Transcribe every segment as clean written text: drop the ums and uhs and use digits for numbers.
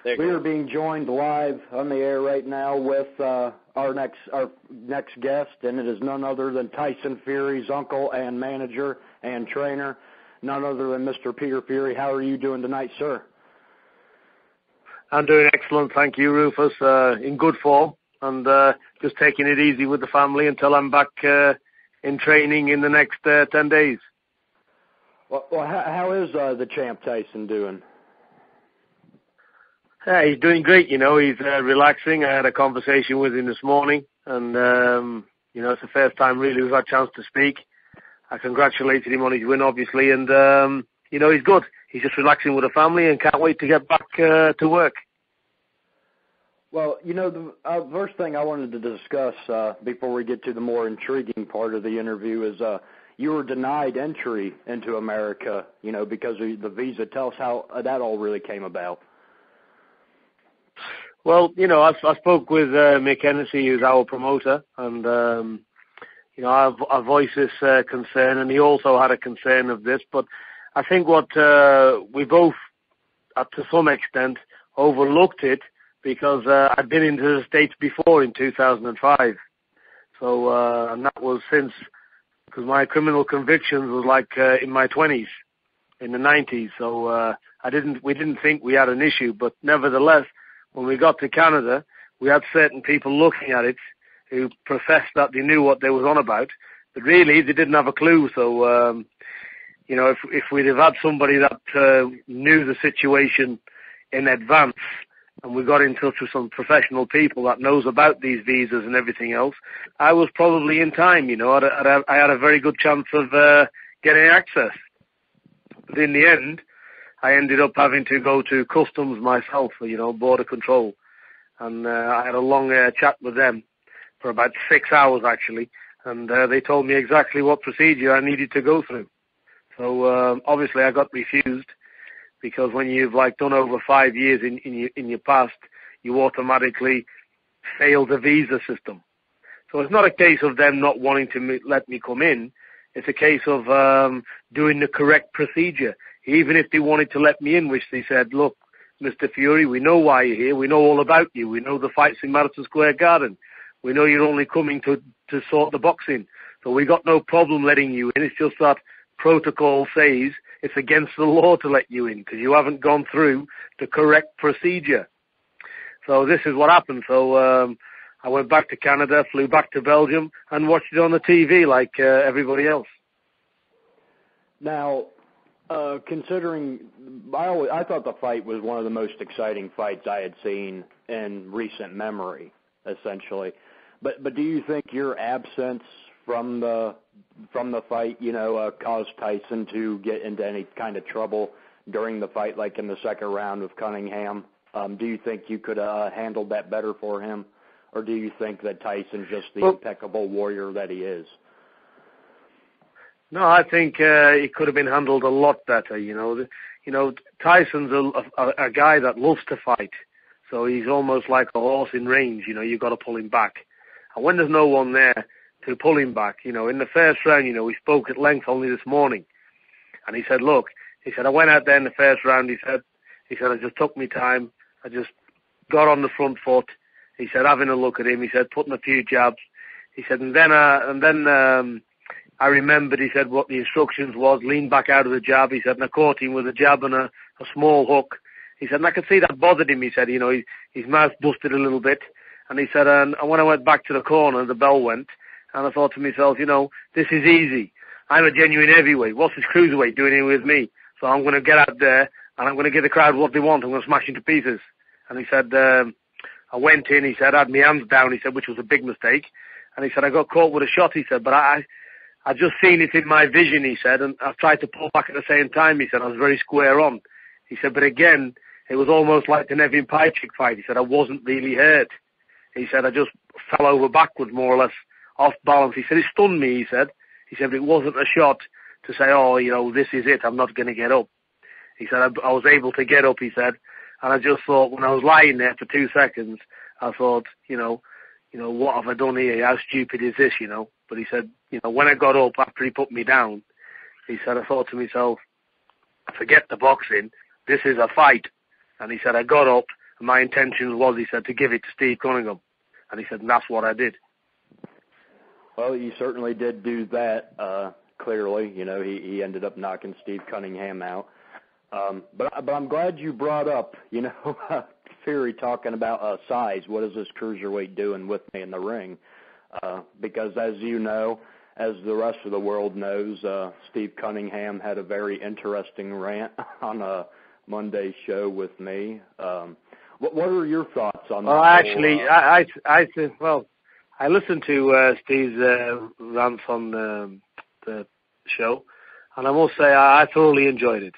We are being joined live on the air right now with our next guest, and it is none other than Tyson Fury's uncle and manager and trainer, none other than Mr. Peter Fury. How are you doing tonight, sir? I'm doing excellent, thank you, Rufus. In good form, and just taking it easy with the family until I'm back in training in the next 10 days. Well, how is the champ Tyson doing? Yeah, he's doing great, He's relaxing. I had a conversation with him this morning, and, it's the first time really we've had a chance to speak. I congratulated him on his win, obviously, and, he's good. He's just relaxing with the family and can't wait to get back to work. Well, the first thing I wanted to discuss before we get to the more intriguing part of the interview is you were denied entry into America, because of the visa. Tell us how that all really came about. Well, I spoke with Mick Hennessy, who's our promoter, and, I voiced this concern, and he also had a concern of this. But I think what we both, to some extent, overlooked it because I'd been into the States before in 2005. So, and that was because my criminal convictions was like in my 20s, in the 90s. So we didn't think we had an issue, but nevertheless, when we got to Canada, we had certain people looking at it who professed that they knew what they was on about, but really they didn't have a clue. So, if we'd have had somebody that knew the situation in advance, and we got in touch with some professional people that knows about these visas and everything else, I was probably in time. I had a very good chance of getting access. But in the end, I ended up having to go to customs myself, border control. And I had a long chat with them for about 6 hours, actually. And they told me exactly what procedure I needed to go through. So obviously I got refused because when you've done over 5 years in your past, you automatically fail the visa system. So it's not a case of them not wanting to let me come in. It's a case of doing the correct procedure. Even if they wanted to let me in, which they said, look, Mr. Fury, we know why you're here. We know all about you. We know the fights in Madison Square Garden. We know you're only coming to sort the boxing. So we got no problem letting you in. It's just that protocol says it's against the law to let you in because you haven't gone through the correct procedure. So this is what happened. So I went back to Canada, flew back to Belgium, and watched it on the TV like everybody else. Now, considering, I thought the fight was one of the most exciting fights I had seen in recent memory, essentially. But do you think your absence from the fight, caused Tyson to get into any kind of trouble during the fight, like in the second round with Cunningham? Do you think you could have handled that better for him, or do you think that Tyson's just the impeccable warrior that he is? No, I think it could have been handled a lot better. Tyson's a guy that loves to fight, so he's almost like a horse in range. You've got to pull him back, and when there's no one there to pull him back, in the first round, we spoke at length only this morning, and he said, look, I went out there in the first round. He said, I just took my time. I just got on the front foot. He said, having a look at him. He said, putting a few jabs. He said, and then I remembered, he said, what the instructions was, lean back out of the jab. He said, and I caught him with a jab and a small hook. He said, and I could see that bothered him. He said, his mouth busted a little bit. And he said, and when I went back to the corner, the bell went, and I thought to myself, this is easy. I'm a genuine heavyweight. What's this cruiserweight doing here with me? So I'm going to get out there, and I'm going to give the crowd what they want. I'm going to smash into pieces. And he said, I went in, he said, I had my hands down, he said, which was a big mistake. And he said, I got caught with a shot, he said, but I just seen it in my vision, he said, and I tried to pull back at the same time, he said. I was very square on. He said, but again, it was almost like the Nevin Pajcik fight. He said, I wasn't really hurt. He said, I just fell over backwards, more or less, off balance. He said, it stunned me, he said. He said, but it wasn't a shot to say, this is it, I'm not going to get up. He said, I was able to get up, he said, and I just thought, when I was lying there for 2 seconds, I thought, what have I done here? How stupid is this, But he said, when I got up after he put me down, he said, I thought to myself, forget the boxing, this is a fight. And he said, I got up And my intention was, he said, to give it to Steve Cunningham. And he said, and that's what I did. Well, you certainly did do that, clearly. You know, he ended up knocking Steve Cunningham out. But I'm glad you brought up, you know, Fury talking about size. What is this cruiserweight doing with me in the ring? Because as you know, as the rest of the world knows, Steve Cunningham had a very interesting rant on a Monday show with me. What are your thoughts on that? Well, actually, I listened to Steve's rants on the show, and I must say I thoroughly enjoyed it.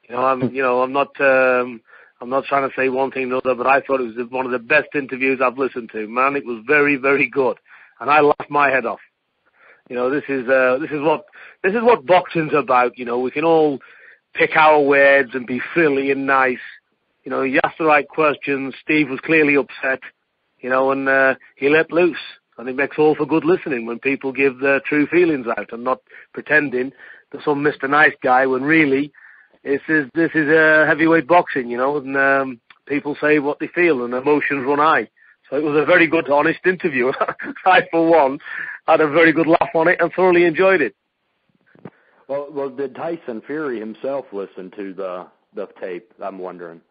I'm not trying to say one thing or another, but I thought it was one of the best interviews I've listened to. Man, it was very, very good, and I laughed my head off. You know, this is what boxing's about. You know, we can all pick our words and be frilly and nice. You know, he asked the right questions. Steve was clearly upset. You know, and he let loose. And it makes all for good listening when people give their true feelings out and not pretending they're some Mr. Nice Guy when really this is heavyweight boxing, you know, and people say what they feel and emotions run high. So it was a very good, honest interview. I, for one, had a very good laugh on it and thoroughly enjoyed it. Well, did Tyson Fury himself listen to the tape? I'm wondering.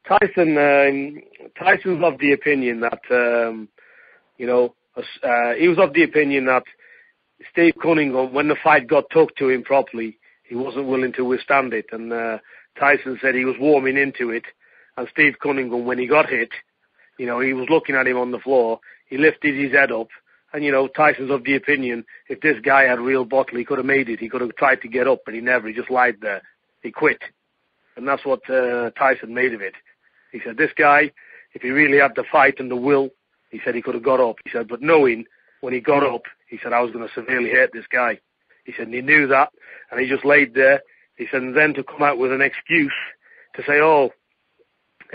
Tyson's of the opinion that, he was of the opinion that Steve Cunningham, when the fight got took to him properly, he wasn't willing to withstand it. And Tyson said he was warming into it. And Steve Cunningham, when he got hit, you know, he was looking at him on the floor. He lifted his head up. And, you know, Tyson's of the opinion, if this guy had real bottle, he could have made it. He could have tried to get up, but he never. He just lied there. He quit. And that's what Tyson made of it. He said, this guy, if he really had the fight and the will, he said he could have got up. He said, but knowing when he got up, he said, I was going to severely hurt this guy. He said, and he knew that, and he just laid there. He said, and then to come out with an excuse to say, oh,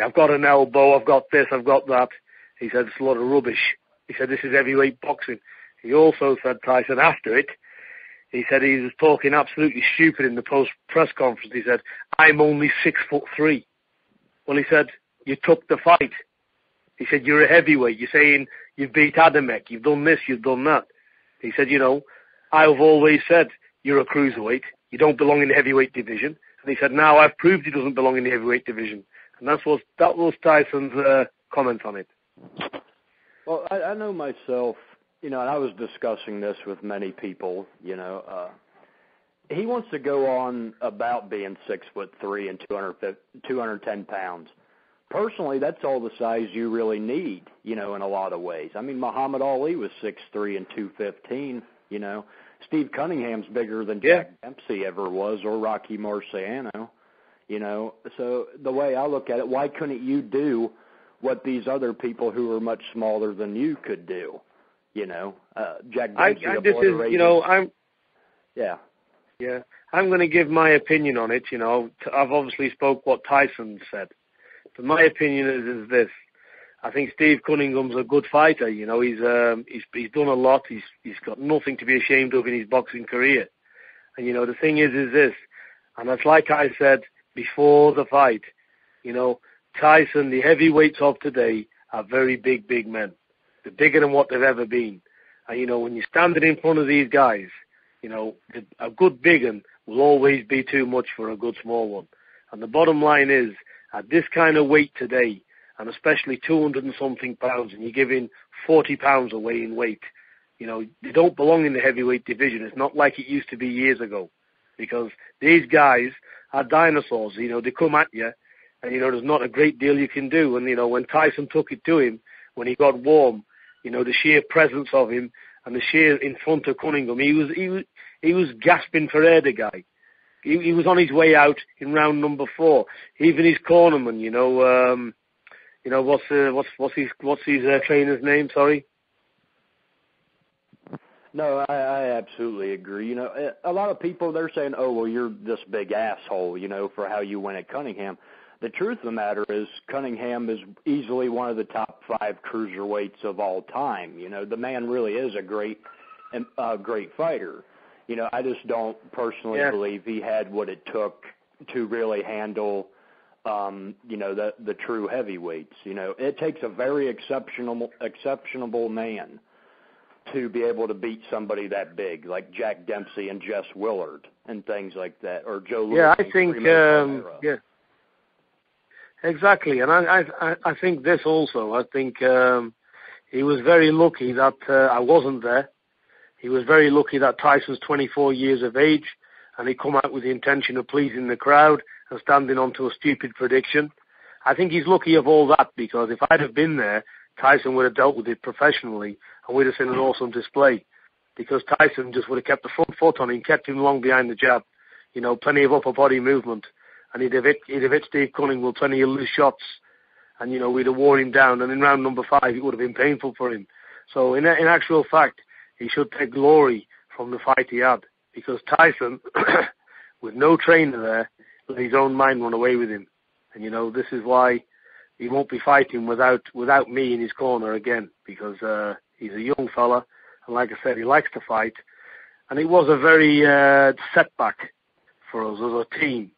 I've got an elbow, I've got this, I've got that. He said, it's a lot of rubbish. He said, this is heavyweight boxing. He also said, Tyson, after it, he said he was talking absolutely stupid in the post-press conference. He said, I'm only 6'3". Well, he said, you took the fight. He said, you're a heavyweight. You're saying you've beat Adamek. You've done this, you've done that. He said, you know, I've always said you're a cruiserweight. You don't belong in the heavyweight division. And he said, now I've proved he doesn't belong in the heavyweight division. And that was Tyson's comment on it. Well, I know myself, you know, and I was discussing this with many people, you know, he wants to go on about being 6'3" and 210 pounds. Personally, that's all the size you really need, you know, in a lot of ways. I mean, Muhammad Ali was 6'3" and 215, you know. Steve Cunningham's bigger than Jack Dempsey ever was, or Rocky Marciano, you know. So the way I look at it, why couldn't you do what these other people who are much smaller than you could do, you know? Jack Dempsey obliterated. You know, Yeah, I'm going to give my opinion on it. You know, I've obviously spoke what Tyson said, but my opinion is this: I think Steve Cunningham's a good fighter. You know, he's done a lot. He's got nothing to be ashamed of in his boxing career. And you know, the thing is this, and that's like I said before the fight. You know, Tyson, the heavyweights of today are very big men. They're bigger than what they've ever been. And you know, when you're standing in front of these guys, you know, a good big one will always be too much for a good small one. And the bottom line is, at this kind of weight today, and especially 200 and something pounds, and you're giving 40 pounds away in weight, you know, they don't belong in the heavyweight division. It's not like it used to be years ago. Because these guys are dinosaurs. You know, they come at you, and, you know, there's not a great deal you can do. And, you know, when Tyson took it to him, when he got warm, you know, the sheer presence of him, and the sheer in front of Cunningham, he was gasping for air, the guy. He was on his way out in round number 4. Even his cornerman, you know, what's his trainer's name? Sorry. No, I absolutely agree. You know, a lot of people, they're saying, oh, well, you're this big asshole, you know, for how you went at Cunningham. The truth of the matter is Cunningham is easily one of the top 5 cruiserweights of all time. You know, the man really is a great fighter. You know, I just don't personally believe he had what it took to really handle the true heavyweights. It takes a very exceptional man to be able to beat somebody that big, like Jack Dempsey and Jess Willard and things like that, or Joe Louis. Yeah, I think, yeah, exactly. And I think this also. I think he was very lucky that I wasn't there. He was very lucky that Tyson's 24 years of age, and he come out with the intention of pleasing the crowd and standing onto a stupid prediction. I think he's lucky of all that, because if I'd have been there, Tyson would have dealt with it professionally, and we'd have seen an awesome display, because Tyson just would have kept the front foot on him, kept him long behind the jab, plenty of upper body movement, and he'd have hit Steve Cunningham with plenty of loose shots, and, we'd have worn him down, and in round number 5, it would have been painful for him. So in actual fact, he should take glory from the fight he had, because Tyson, with no trainer there, let his own mind run away with him. And, this is why he won't be fighting without me in his corner again, because he's a young fella, and like I said, he likes to fight. And it was a very setback for us as a team,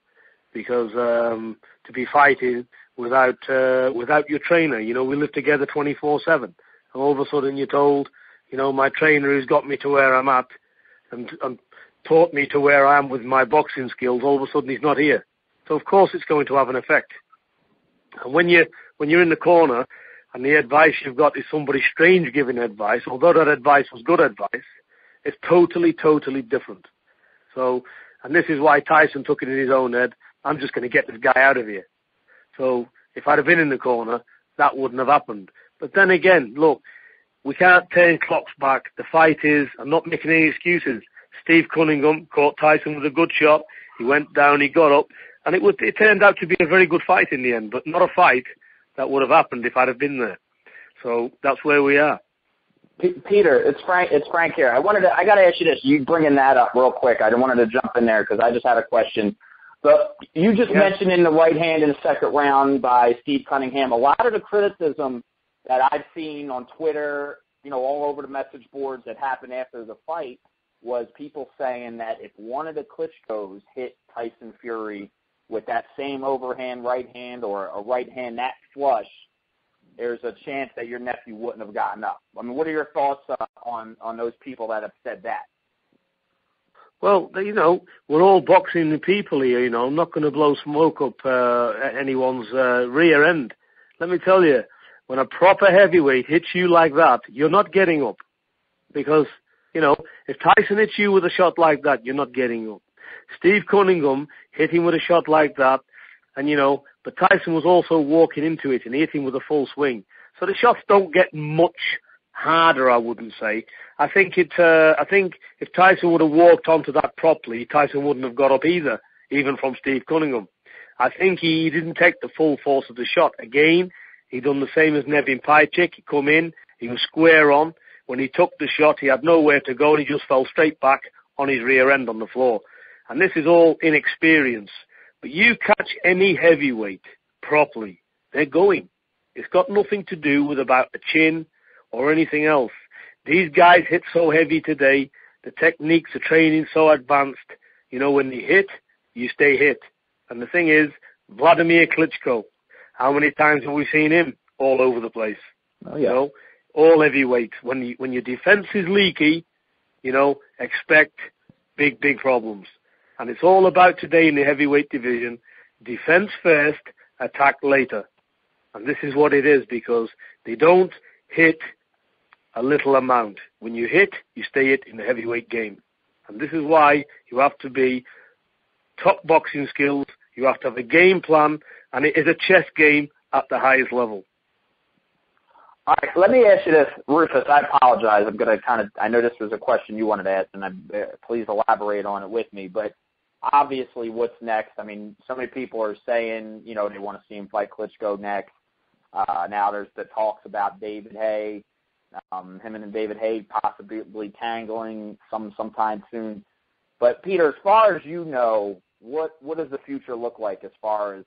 because to be fighting without your trainer, we live together 24/7, and all of a sudden you're told, my trainer who's got me to where I'm at and taught me to where I am with my boxing skills, all of a sudden he's not here. So of course it's going to have an effect. And when you're in the corner and the advice you've got is somebody strange giving advice, although that advice was good advice, it's totally different. So, and this is why Tyson took it in his own head, I'm just going to get this guy out of here. So if I'd have been in the corner, that wouldn't have happened. But then again, look, we can't turn clocks back. The fight is, I'm not making any excuses. Steve Cunningham caught Tyson with a good shot. He went down, he got up, and it turned out to be a very good fight in the end, but not a fight that would have happened if I'd have been there. So that's where we are. Peter, it's Frank here. I got to ask you this. You bringing that up real quick. I wanted to jump in there because I just had a question. But you just mentioned in the right hand in the second round by Steve Cunningham, a lot of the criticism that I've seen on Twitter, all over the message boards that happened after the fight was people saying that if one of the Klitschko's hit Tyson Fury with that same overhand right hand or a right hand that flush, there's a chance that your nephew wouldn't have gotten up. I mean, what are your thoughts on those people that have said that? Well, we're all boxing people here, I'm not going to blow smoke up anyone's rear end. Let me tell you, when a proper heavyweight hits you like that, you're not getting up. Because, if Tyson hits you with a shot like that, you're not getting up. Steve Cunningham hit him with a shot like that, and, but Tyson was also walking into it, and he hit him with a full swing. So the shots don't get much harder, I wouldn't say. I think if Tyson would have walked onto that properly, Tyson wouldn't have got up either, even from Steve Cunningham. I think he didn't take the full force of the shot. Again, he done the same as Nevin Pajcik. He come in, he was square on. When he took the shot, he had nowhere to go, and he just fell straight back on his rear end on the floor. And this is all inexperience. But you catch any heavyweight properly, they're going. It's got nothing to do with about a chin or anything else. These guys hit so heavy today, the techniques, the training so advanced. When they hit, you stay hit. And the thing is, Vladimir Klitschko, how many times have we seen him? All over the place. Oh, yeah. All heavyweights. When your defense is leaky, expect big problems. And it's all about today in the heavyweight division, defense first, attack later. And this is what it is, because they don't hit a little amount. When you hit, you stay hit in the heavyweight game. And this is why you have to be top boxing skills, you have to have a game plan, and it is a chess game at the highest level. All right, let me ask you this, Rufus. I apologize. I'm going to I know this was a question you wanted to ask, and please elaborate on it with me. But obviously, what's next? I mean, so many people are saying, they want to see him fight Klitschko next. Now there's the talks about David Haye, him and David Haye possibly tangling sometime soon. But Peter, as far as you know, what does the future look like as far as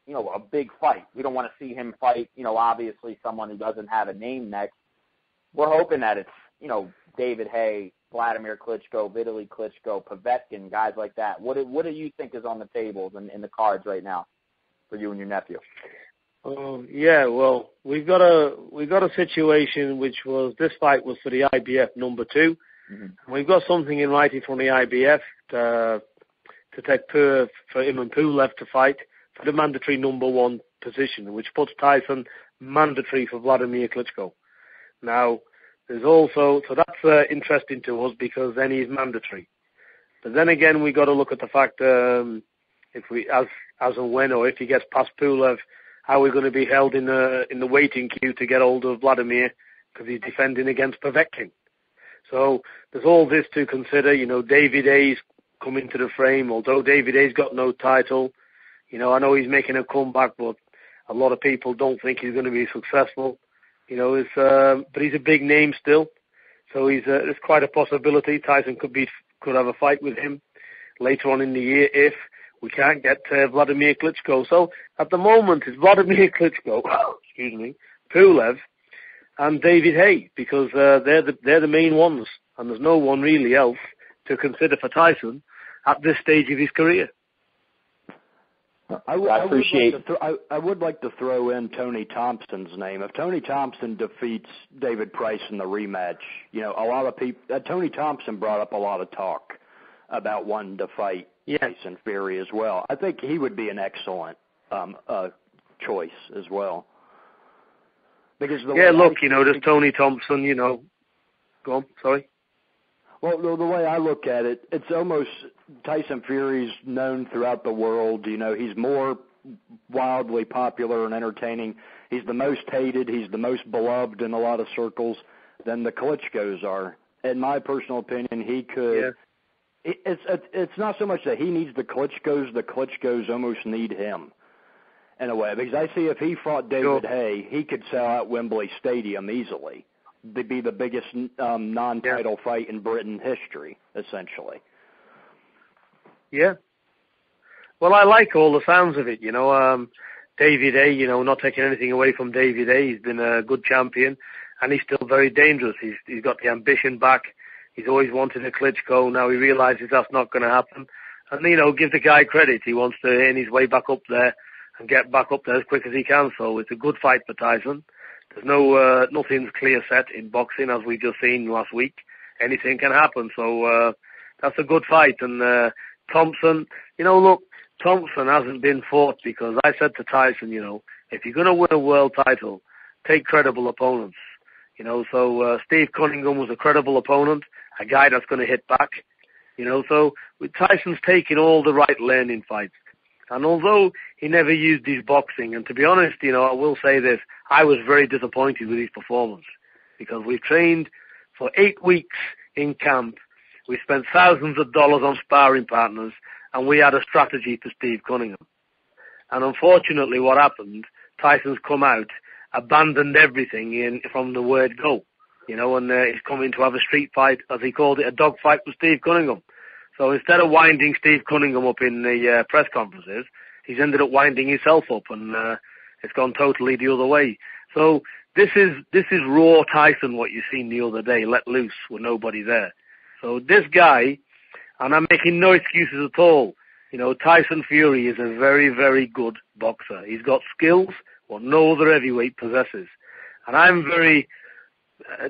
a big fight? We don't want to see him fight, obviously someone who doesn't have a name next. We're hoping that it's, David Haye, Vladimir Klitschko, Vitaly Klitschko, Povetkin, guys like that. What do you think is on the tables and in the cards right now? for you and your nephew? Yeah, well, we got a situation which was, this fight was for the IBF number 2. Mm-hmm. We've got something in writing from the IBF to take for him and Pulev to fight for the mandatory number 1 position, which puts Tyson mandatory for Vladimir Klitschko. Now, there's also, so that's interesting to us because then he's mandatory. But then again, we got to look at the fact if we, as and when, or if he gets past Pulev, how we're going to be held in the waiting queue to get hold of Vladimir because he's defending against Povetkin. So there's all this to consider. You know, David Hayes come into the frame, although David Hayes got no title. You know, I know he's making a comeback, but a lot of people don't think he's going to be successful. You know, but he's a big name still. So there's quite a possibility Tyson could have a fight with him later on in the year if we can't get Vladimir Klitschko. So at the moment it's Vladimir Klitschko, Pulev, and David Hay, because they're the main ones, and there's no one really else to consider for Tyson at this stage of his career. I would like to throw in Tony Thompson's name. If Tony Thompson defeats David Price in the rematch, you know, a lot of people, Tony Thompson brought up a lot of talk about wanting to fight Tyson Fury as well. I think he would be an excellent choice as well. Because there's Tony Thompson, you know. Go on, sorry. Well, the way I look at it, it's almost Tyson Fury's known throughout the world. You know, he's more wildly popular and entertaining. He's the most hated. He's the most beloved in a lot of circles than the Klitschkos are. In my personal opinion, he could. Yeah. It's not so much that he needs the Klitschkos almost need him in a way. Because I see if he fought David Hay, he could sell out Wembley Stadium easily. They'd be the biggest non-title fight in Britain history, essentially. Yeah. Well, I like all the sounds of it, you know. David Hay, you know, not taking anything away from David Hay. He's been a good champion, and he's still very dangerous. He's got the ambition back. He's always wanted a Klitschko. Now he realizes that's not going to happen. And, you know, give the guy credit. He wants to earn his way back up there and get back up there as quick as he can. So it's a good fight for Tyson. There's nothing's clear set in boxing, as we just seen last week. Anything can happen. So that's a good fight. And Thompson, you know, look, Thompson hasn't been fought because I said to Tyson, you know, if you're going to win a world title, take credible opponents. You know, so Steve Cunningham was a credible opponent, a guy that's going to hit back. You know, so with Tyson's taking all the right learning fights. And although he never used his boxing, and to be honest, you know, I will say this, I was very disappointed with his performance because we trained for 8 weeks in camp. We spent thousands of dollars on sparring partners, and we had a strategy for Steve Cunningham. And unfortunately, what happened, Tyson's come out, abandoned everything from the word go, you know, and he's coming to have a street fight, as he called it, a dog fight with Steve Cunningham. So instead of winding Steve Cunningham up in the press conferences, he's ended up winding himself up, and it's gone totally the other way. So this is raw Tyson, what you seen the other day, let loose with nobody there. So this guy, and I'm making no excuses at all, you know, Tyson Fury is a very, very good boxer. He's got skills what no other heavyweight possesses. And I'm very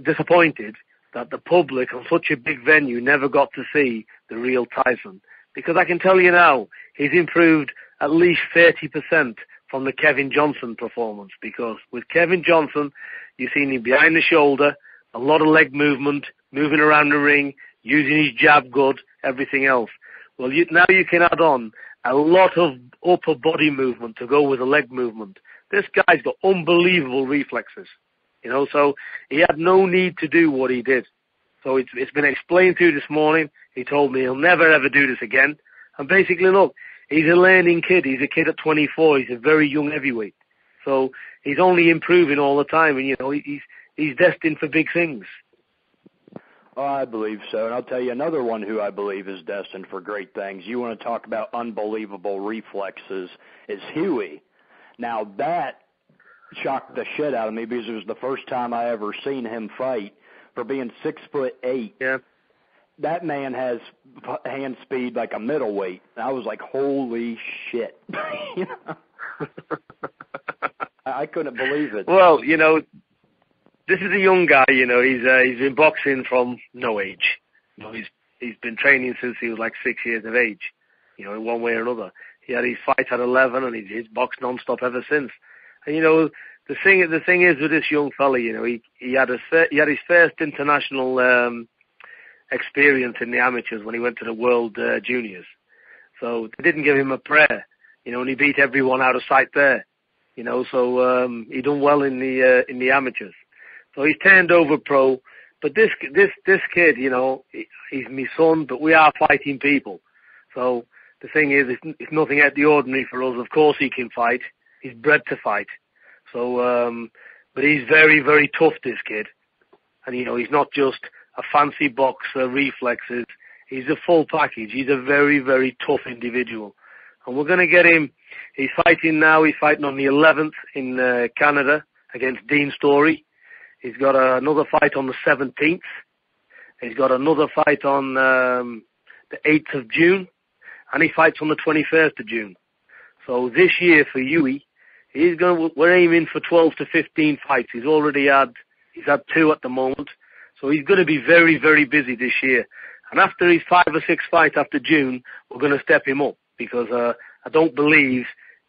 disappointed that the public on such a big venue never got to see the real Tyson. Because I can tell you now, he's improved at least 30% from the Kevin Johnson performance. Because with Kevin Johnson, you've seen him behind the shoulder, a lot of leg movement, moving around the ring, using his jab good, everything else. Well, now you can add on a lot of upper body movement to go with the leg movement. This guy's got unbelievable reflexes. You know, so he had no need to do what he did. So it's been explained to you this morning. He told me he'll never, ever do this again. And basically, look, he's a learning kid. He's a kid at 24. He's a very young heavyweight. So he's only improving all the time. And, you know, he's destined for big things. Oh, I believe so. And I'll tell you another one who I believe is destined for great things. You want to talk about unbelievable reflexes, is Hughie. Now, that shocked the shit out of me because it was the first time I ever seen him fight. For being 6'8", yeah, that man has hand speed like a middleweight. And I was like, holy shit. You know? I couldn't believe it. Well, you know, this is a young guy. You know, he's been boxing from no age. You know, he's been training since he was like 6 years of age. You know, in one way or another. He had his fight at 11, and he's boxed non-stop ever since. And you know, the thing is with this young fella, you know, he had his first international experience in the amateurs when he went to the World Juniors. So they didn't give him a prayer, you know, and he beat everyone out of sight there, you know. So he done well in the amateurs. So he's turned over pro. But this kid, you know, he's my son, but we are fighting people. So the thing is, it's nothing out of the ordinary for us. Of course he can fight. He's bred to fight. So, but he's very, very tough, this kid. And, you know, he's not just a fancy boxer, reflexes. He's a full package. He's a very, very tough individual. And we're going to get him. He's fighting now. He's fighting on the 11th in Canada against Dean Story. He's got another fight on the 17th. He's got another fight on the 8th of June. And he fights on the 21st of June. So this year for Hughie, we're aiming for 12 to 15 fights. He's had 2 at the moment. So he's going to be very, very busy this year. And after his 5 or 6 fights after June, we're going to step him up because I don't believe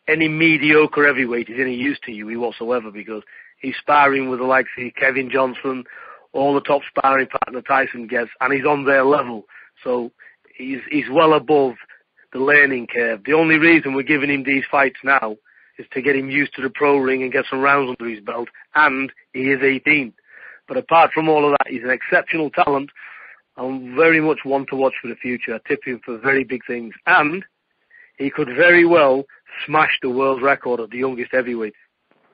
any mediocre heavyweight is any use to Hughie whatsoever, because he's sparring with the likes of Kevin Johnson, all the top sparring partner Tyson gets, and he's on their level. So he's well above the learning curve. The only reason we're giving him these fights now is to get him used to the pro ring and get some rounds under his belt, and he is 18. But apart from all of that, he's an exceptional talent and very much one to watch for the future. I tip him for very big things, and he could very well smash the world record of the youngest heavyweight.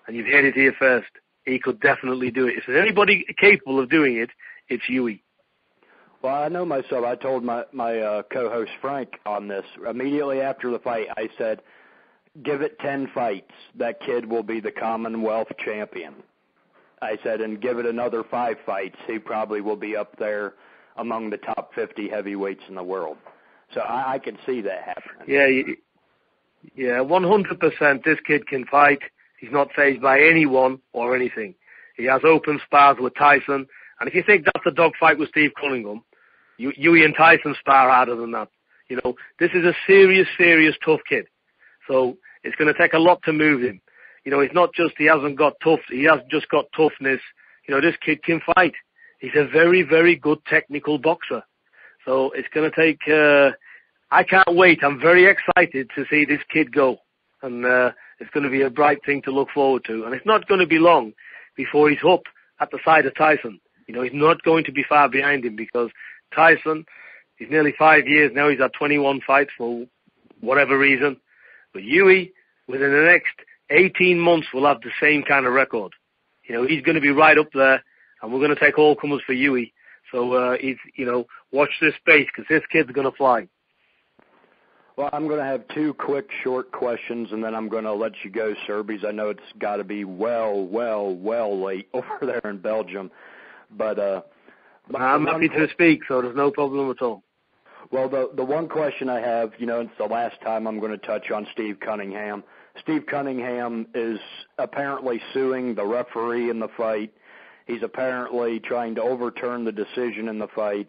And you've heard it here first. He could definitely do it. If there's anybody capable of doing it, it's Hughie. Well, I know myself. I told my co-host Frank on this. Immediately after the fight, I said, give it 10 fights. That kid will be the Commonwealth champion. I said, and give it another 5 fights. He probably will be up there among the top 50 heavyweights in the world. So I can see that happening. Yeah, 100%. This kid can fight. He's not fazed by anyone or anything. He has open spars with Tyson. And if you think that's a dogfight with Steve Cunningham, Hughie and Tyson spar harder than that. You know, this is a serious, serious tough kid. So it's going to take a lot to move him. You know, it's not just he hasn't got tough. He has just got toughness. You know, this kid can fight. He's a very, very good technical boxer. So it's going to take, I can't wait. I'm very excited to see this kid go. And it's going to be a bright thing to look forward to. And it's not going to be long before he's up at the side of Tyson. You know, he's not going to be far behind him, because Tyson, he's nearly 5 years now. He's had 21 fights for whatever reason. But Hughie, within the next 18 months, will have the same kind of record. You know, he's going to be right up there, and we're going to take all comers for Hughie. So, watch this space, because this kid's going to fly. Well, I'm going to have 2 quick, short questions, and then I'm going to let you go, sir, because I know it's got to be well late over there in Belgium. But I'm happy to speak, so there's no problem at all. Well, the one question I have, you know, it's the last time I'm going to touch on Steve Cunningham. Steve Cunningham is apparently suing the referee in the fight. He's apparently trying to overturn the decision in the fight,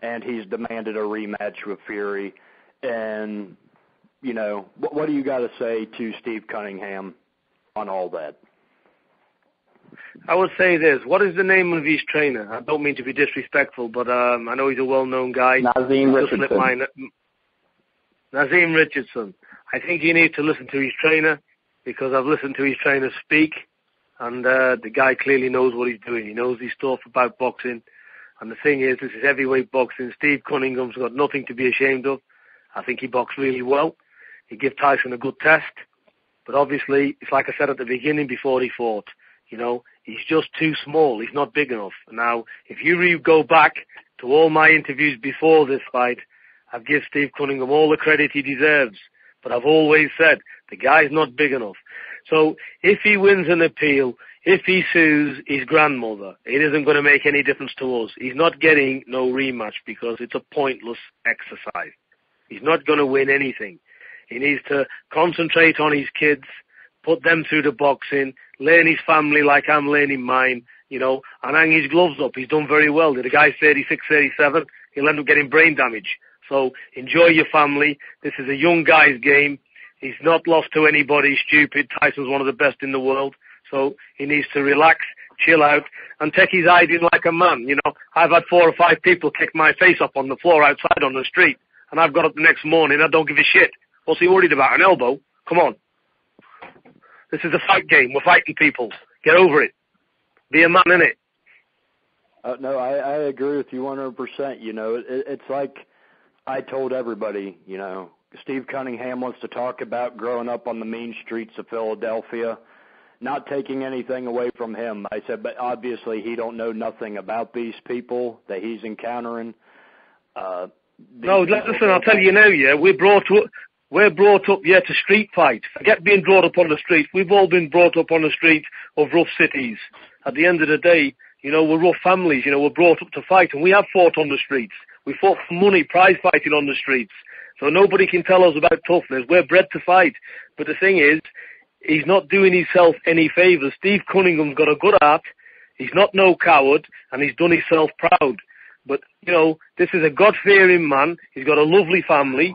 and he's demanded a rematch with Fury. And, you know, what do you got to say to Steve Cunningham on all that? I would say this. What is the name of his trainer? I don't mean to be disrespectful, but I know he's a well-known guy. Nazim Richardson. Nazim Richardson. I think you need to listen to his trainer, because I've listened to his trainer speak, and the guy clearly knows what he's doing. He knows his stuff about boxing. And the thing is, this is heavyweight boxing. Steve Cunningham's got nothing to be ashamed of. I think he boxed really well. He gave Tyson a good test. But obviously, it's like I said at the beginning before he fought, you know, he's just too small. He's not big enough. Now, if you go back to all my interviews before this fight, I've given Steve Cunningham all the credit he deserves. But I've always said, the guy's not big enough. So if he wins an appeal, if he sues his grandmother, it isn't going to make any difference to us. He's not getting no rematch, because it's a pointless exercise. He's not going to win anything. He needs to concentrate on his kids, put them through the boxing, learn his family like I'm learning mine, and hang his gloves up. He's done very well. The guy's 36, 37. He'll end up getting brain damage. So enjoy your family. This is a young guy's game. He's not lost to anybody stupid. Tyson's one of the best in the world. So he needs to relax, chill out, and take his hiding like a man. I've had 4 or 5 people kick my face up on the floor outside on the street, and I've got up the next morning. I don't give a shit. What's he worried about? An elbow? Come on. This is a fight game. We're fighting people. Get over it. Be a man, innit? No, I agree with you 100%. It's like I told everybody, Steve Cunningham wants to talk about growing up on the mean streets of Philadelphia, not taking anything away from him. I said, but obviously he don't know nothing about these people that he's encountering. No, listen, I'll tell you now, we're brought up, to street fight. Forget being brought up on the street. We've all been brought up on the street of rough cities. At the end of the day, we're rough families. We're brought up to fight, and we have fought on the streets. We fought for money, prize fighting on the streets. So nobody can tell us about toughness. We're bred to fight. But the thing is, he's not doing himself any favours. Steve Cunningham's got a good heart. He's not no coward, and he's done himself proud. But, this is a God-fearing man. He's got a lovely family.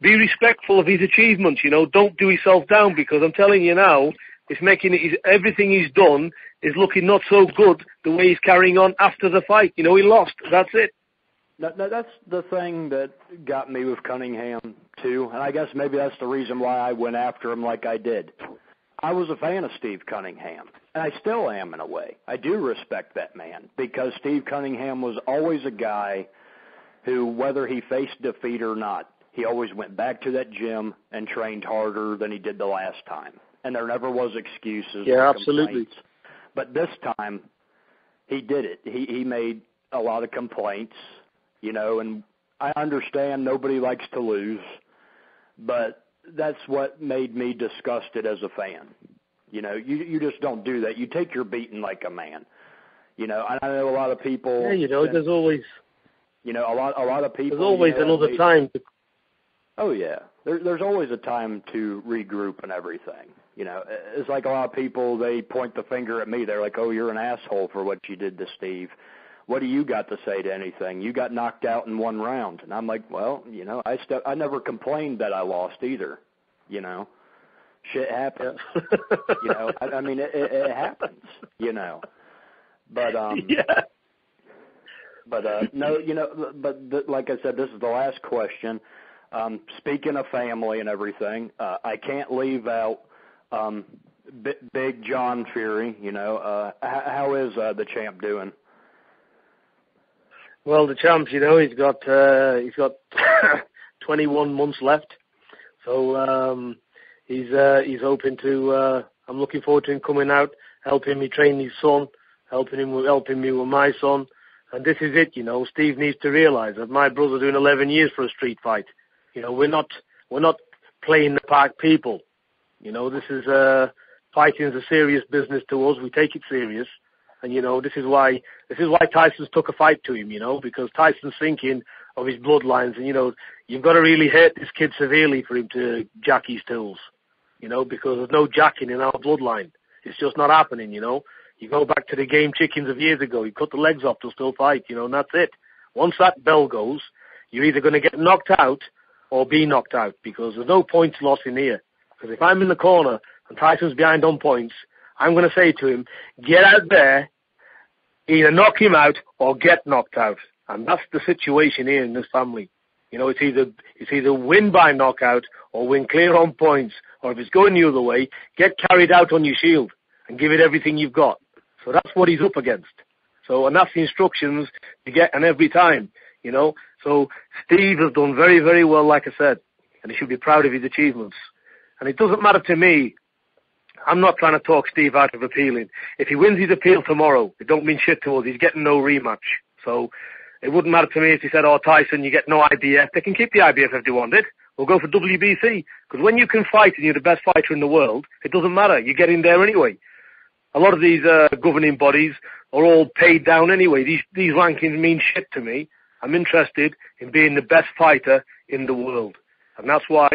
Be respectful of his achievements. Don't do yourself down, because I'm telling you now, it's making everything he's done is looking not so good the way he's carrying on after the fight. He lost. That's it. No, that's the thing that got me with Cunningham, too, and I guess maybe that's the reason why I went after him like I did. I was a fan of Steve Cunningham, and I still am in a way. I do respect that man, because Steve Cunningham was always a guy who, whether he faced defeat or not, he always went back to that gym and trained harder than he did the last time. And there never was excuses. Yeah, absolutely. But this time, he did it. He made a lot of complaints, and I understand nobody likes to lose, but that's what made me disgusted as a fan. You just don't do that. You take your beating like a man. I know a lot of people. Yeah, there's always. A lot of people. There's always another time. Oh yeah, there's always a time to regroup and everything. It's like a lot of people, they point the finger at me. They're like, "Oh, you're an asshole for what you did to Steve. What do you got to say to anything? You got knocked out in 1 round." And I'm like, well, I never complained that I lost either. Shit happens. I mean, it happens. But yeah. But no, like I said, this is the last question. Speaking of family and everything, I can't leave out Big John Fury. How is the champ doing? Well, the champ, he's got 21 months left, so he's hoping to. I'm looking forward to him coming out, helping me train his son, helping me with my son, and this is it. Steve needs to realise that my brother's doing 11 years for a street fight. We're not playing the park people. This is fighting is a serious business to us. We take it serious. And, this is why Tyson's took a fight to him, because Tyson's thinking of his bloodlines. And, you've got to really hurt this kid severely for him to jack his tools, because there's no jacking in our bloodline. It's just not happening, You go back to the game chickens of years ago. You cut the legs off, they'll still fight, and that's it. Once that bell goes, you're either going to get knocked out or be knocked out, because there's no points lost in here. Because if I'm in the corner and Tyson's behind on points, I'm going to say to him, get out there, either knock him out or get knocked out. And that's the situation here in this family. It's either win by knockout or win clear on points, or if it's going the other way, get carried out on your shield and give it everything you've got. So that's what he's up against. And that's the instructions you get, and every time, So Steve has done very, very well, like I said, and he should be proud of his achievements. And it doesn't matter to me. I'm not trying to talk Steve out of appealing. If he wins his appeal tomorrow, it don't mean shit to us. He's getting no rematch. So it wouldn't matter to me if he said, "Oh, Tyson, you get no IBF." They can keep the IBF if they wanted. We'll go for WBC. Because when you can fight and you're the best fighter in the world, it doesn't matter. You get in there anyway. A lot of these governing bodies are all paid down anyway. These rankings mean shit to me. I'm interested in being the best fighter in the world. And that's why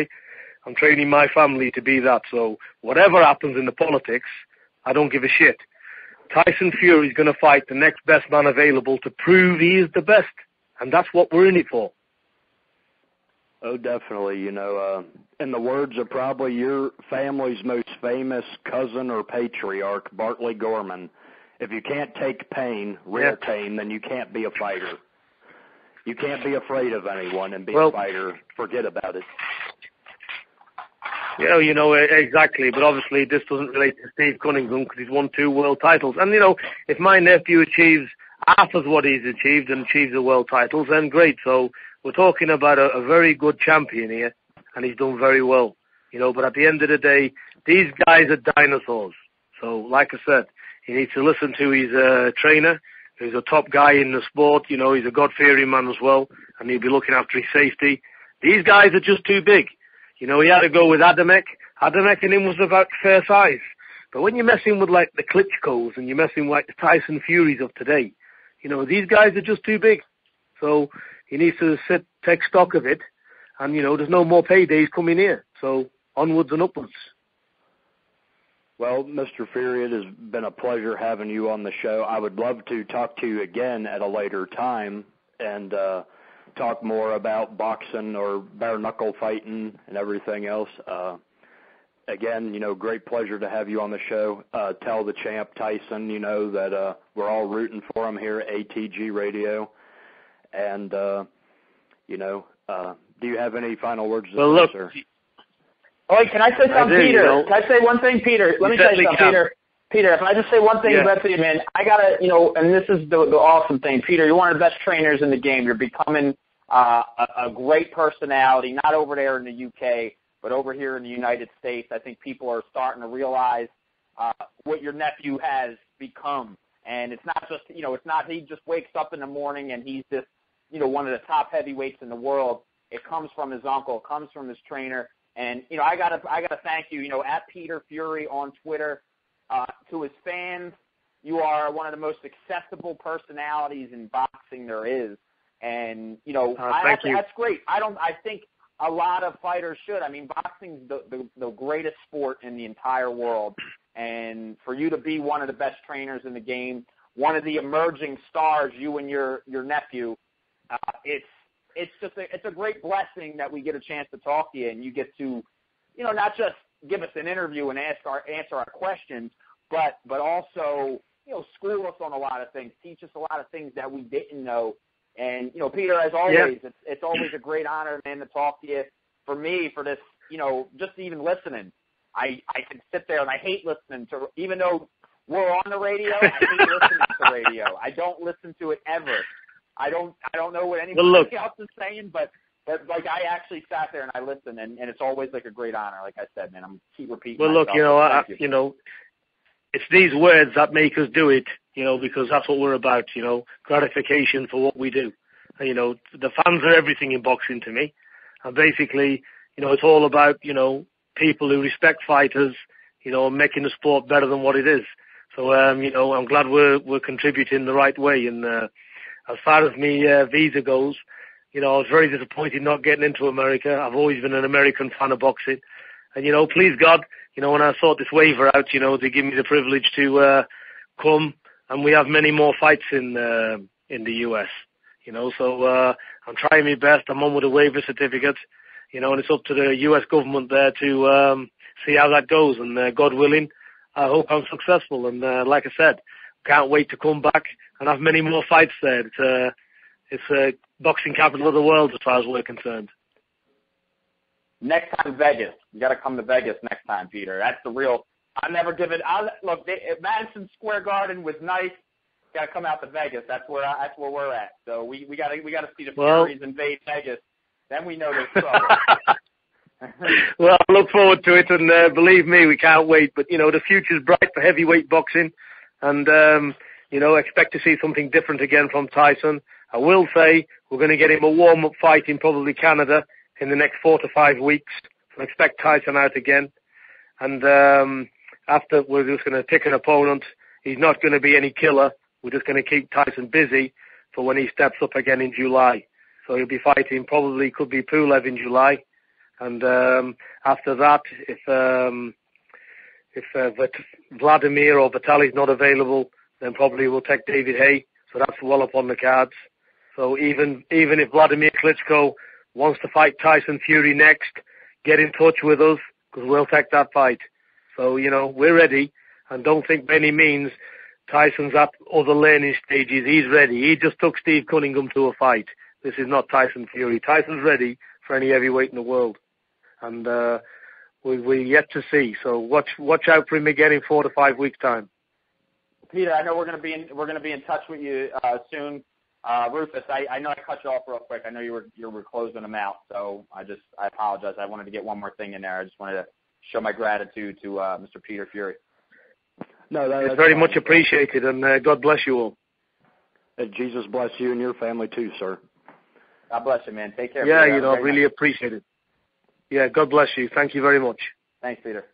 I'm training my family to be that. So whatever happens in the politics, I don't give a shit. Tyson Fury is going to fight the next best man available to prove he is the best. And that's what we're in it for. Oh, definitely. You know, in the words of probably your family's most famous cousin or patriarch, Bartley Gorman, if you can't take pain, real pain, then you can't be a fighter. You can't be afraid of anyone and be a fighter. Forget about it. Yeah, you know, exactly. But obviously this doesn't relate to Steve Cunningham because he's won 2 world titles. And, you know, if my nephew achieves half of what he's achieved and achieves the world titles, then great. So we're talking about a very good champion here, and he's done very well. You know, but at the end of the day, these guys are dinosaurs. So, like I said, he needs to listen to his trainer, who's a top guy in the sport. You know, he's a God-fearing man as well, and he'll be looking after his safety. These guys are just too big. You know, he had to go with Adamek. Adamek and him was about fair size. But when you're messing with, like, the Klitschko's and you're messing with, like, the Tyson Furies of today, you know, these guys are just too big. So he needs to take stock of it. And, you know, there's no more paydays coming here. So onwards and upwards. Well, Mr. Fury, it has been a pleasure having you on the show. I would love to talk to you again at a later time and talk more about boxing or bare-knuckle fighting and everything else. Again, you know, great pleasure to have you on the show. Tell the champ, Tyson, you know, that we're all rooting for him here at ATG Radio. And, you know, do you have any final words to say, sir? Oh, wait, can I say something, Peter? You know, can I say one thing, Peter? Let me say something, Peter. Peter, can I just say one thing about you, man? I got to, you know, and this is the awesome thing. Peter, you're one of the best trainers in the game. You're becoming a great personality, not over there in the UK, but over here in the United States. I think people are starting to realize what your nephew has become. And it's not just, you know, it's not he just wakes up in the morning and he's this, you know, one of the top heavyweights in the world. It comes from his uncle, it comes from his trainer. And, you know, I gotta thank you, you know, at Peter Fury on Twitter, to his fans. You are one of the most accessible personalities in boxing there is. And, you know, that's great. I think a lot of fighters should. I mean, boxing's the greatest sport in the entire world. And for you to be one of the best trainers in the game, one of the emerging stars, you and your nephew, it's a great blessing that we get a chance to talk to you and you get to, you know, not just give us an interview and answer our questions, but also, you know, school us on a lot of things, teach us a lot of things that we didn't know. And, you know, Peter, as always, it's always a great honor, man, to talk to you. For me, for this, you know, just even listening, I can sit there and I hate listening to, even though we're on the radio, I hate listening to the radio. I don't listen to it ever. I don't know what anybody else is saying, but like I actually sat there and I listened, and it's always like a great honor. Like I said, man, I'm keep repeating. Well, myself. Look, you know, it's these words that make us do it, you know, because that's what we're about, you know, gratification for what we do. And, you know, the fans are everything in boxing to me, and basically, you know, it's all about, you know, people who respect fighters, you know, making the sport better than what it is. So, you know, I'm glad we're contributing the right way. And as far as me visa goes, you know, I was very disappointed not getting into America. I've always been an American fan of boxing. And, you know, please God, you know, when I sort this waiver out, you know, they give me the privilege to come, and we have many more fights in the US, you know. So I'm trying my best. I'm on with a waiver certificate, you know, and it's up to the US government there to see how that goes. And God willing, I hope I'm successful. And like I said, can't wait to come back and have many more fights there. It's boxing capital of the world as far as we're concerned. Next time, Vegas. You got to come to Vegas next time, Peter. That's the real. I'll never give it. Look, Madison Square Garden was nice. Got to come out to Vegas. That's where we're at. So we got to see the Furies invade Vegas. Then we know there's trouble. Well, I look forward to it, and believe me, we can't wait. But you know, the future's bright for heavyweight boxing, and you know, expect to see something different again from Tyson. I will say we're going to get him a warm-up fight in probably Canada in the next 4 to 5 weeks. So expect Tyson out again. And after, we're just going to pick an opponent. He's not going to be any killer. We're just going to keep Tyson busy for when he steps up again in July. So he'll be fighting, probably could be Pulev in July. And after that, if Vladimir or Vitaly's not available, then probably we'll take David Hay. So that's well up on the cards. So even if Vladimir Klitschko wants to fight Tyson Fury next, get in touch with us, because we'll take that fight. So, we're ready, and don't think by any means Tyson's at other learning stages. He's ready. He just took Steve Cunningham to a fight. This is not Tyson Fury. Tyson's ready for any heavyweight in the world. And we're yet to see. So watch out for him again in 4 to 5 weeks' time. Peter, I know we're going to be in touch with you soon. Rufus, I know I cut you off real quick. I know you were closing them out, so I apologize. I wanted to get one more thing in there. I just wanted to show my gratitude to Mr. Peter Fury. No, that's very much appreciated, and God bless you all. Jesus bless you and your family too, sir. God bless you, man. Take care. Yeah, I really appreciate it. Yeah, God bless you. Thank you very much. Thanks, Peter.